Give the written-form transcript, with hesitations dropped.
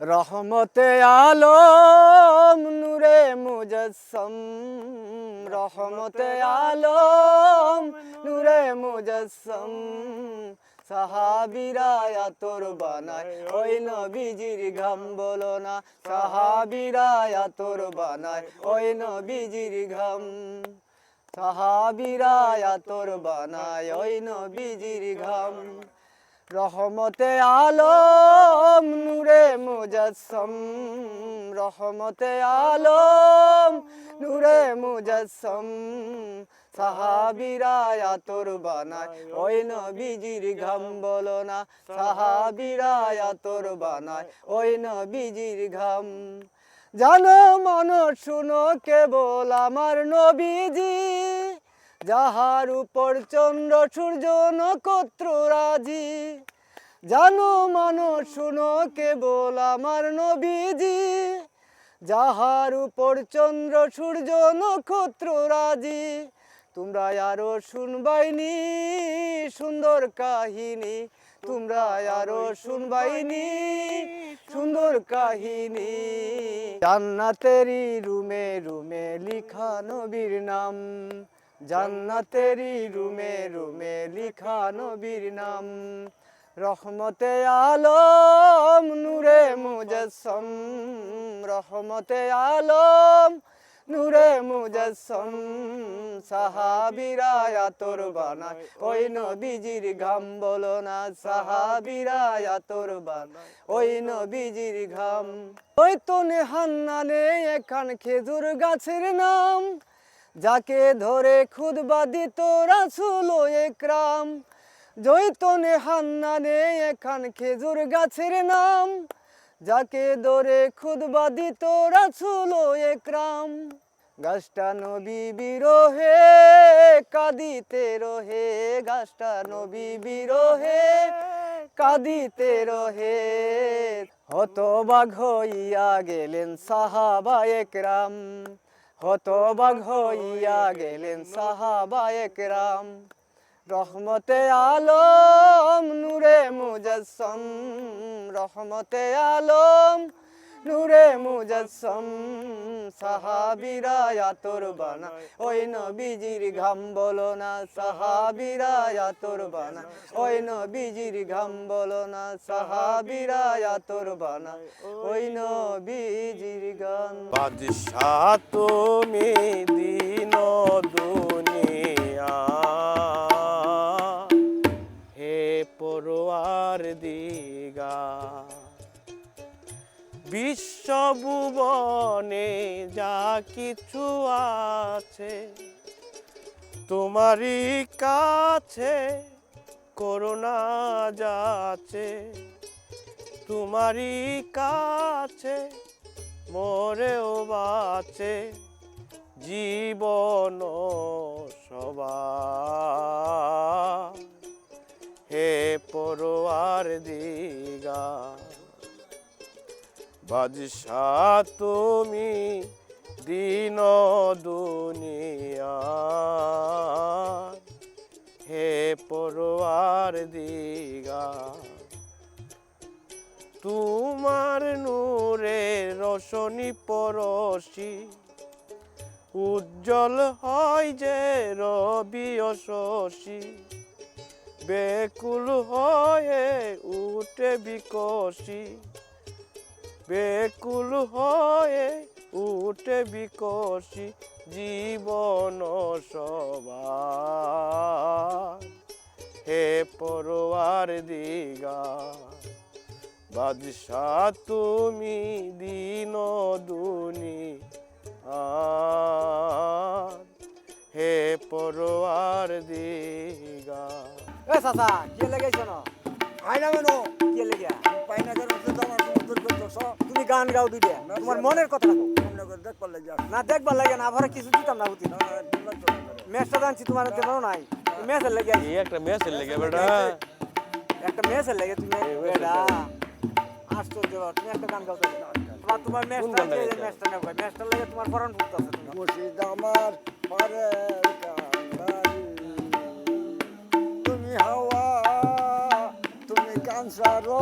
রহমতে আলম নূরে মুজসম, রহমতে আলম নূরে মুজসম, সাহাবীরা আতর বানায় ওই নবীজির ঘাম বলো না, সাহাবীরা আতর বানায় ওই নবীজির ঘাম, সাহাবীরা আতর বানায় ওই নবীজির ঘাম। রহমতে আলম নূরে মুজসম, রহমতে আলম নূরে মুজসম, সাহাবীরা আতর বানায় ওই নবীজির ঘাম বলো না, সাহাবীরা আতর বানায় ওই নবীজির ঘাম। জানো মানো শুনো কেবল আমার নবীজি, যাহার উপর চন্দ্র সূর্য নক্ষত্র রাজি। জানো মানো শুনো কেবল আমার নবীজি, যাহার উপর চন্দ্র সূর্য নক্ষত্র রাজি। তোমরা আরো শুনবাইনি সুন্দর কাহিনী, তোমরা আরো শুনবাইনি সুন্দর কাহিনী। জান্নাতেরি রুমে রুমে লিখা নবীর নাম, জান্নাতেরি রুমে রুমে লিখা নবীর নাম। রহমতে আলম নূরে মুজসম, রহমতে আলম নূরে মুজসম, সাহাবীরা আতর বানায় ওই নবীজির ঘাম বলো না, সাহাবীরা আতর বানায় ওই নবীজির ঘাম। ওই তো হান্নানে এখান খেজুর গাছের নাম, যাকে ধরে খুতবা দিত রাসূল একরাম। জৈতনে হান্নানে এখান খেজুর গাছের নাম, যাকে ধরে খুতবা দিত রাসূল একরাম। গাছটা নবী বিরহে কাঁদিতে রহে, গাছটা নবী বিরহে কাঁদিতে রহে। হতবাক হইয়া গেলেন সাহাবা একরাম, হতবাক হইয়া গেলেন সাহাবা একরাম। রহমতে আলম নূরে মুজসম, রহমতে আলম নূরে মুজসম, সাহাবীরা আতর বানায় ওই নবীজির ঘাম বলো না, সাহাবীরা আতর বানায় ওই নবীজির ঘাম বলো না, সাহাবীরা আতর বানায় ওই নবীজির গান। বাদশাহ তুমি দিন দুনিয়া, হে পরওয়ার দিগা। বিশ্বভুবনে যা কিছু আছে তোমারই কাছে করোনা যাচ্ছে, তোমারই কাছে মরেও বাঁচে জীবন সবার, হে পরওয়ার দিগা। বাদশাহ তুমি দিন দুনিয়া, হে পরওয়ার দিগা। তোমার নূরের রোশনি পরশি উজ্জ্বল হয় যে রবি ও শশী, বেকুল হয়ে উঠে বিকশি, বেকুল হয়ে উঠে বিকশি জীবন সবার, হে পরওয়ার দিগা। বাদশাহ তুমি দিন দুনিয়া, হে পরওয়ার দিগা। এ চাচা কি লাগাইছ না? আইনা মেনো কি লাগিয়া? পাইনা করে তোমার সুন্দর করতেছ। তুমি গান গাও দুইটা, তোমার মনের কথা রাখো। সামনে করে দেখবার লাগে না দেখবার লাগে না, আবার কিছু দিতাম না বুঝি। ম্যাচটা জানছি তোমার তেমন নাই, ম্যাচের লাগে এই একটা মেসেজ লেগে বেটা, একটা ম্যাচের লাগে তুমি বেটা আশ্চর্য। তুমি একটা গান গাও তো, তোমার ম্যাচটা ম্যাচটা নেব, ম্যাচটা লাগে তোমার ফরান ফুটতেছে। মুর্শিদ আমার পারের কান্ডারি, তুমি হাওয়া তুমি কানসারো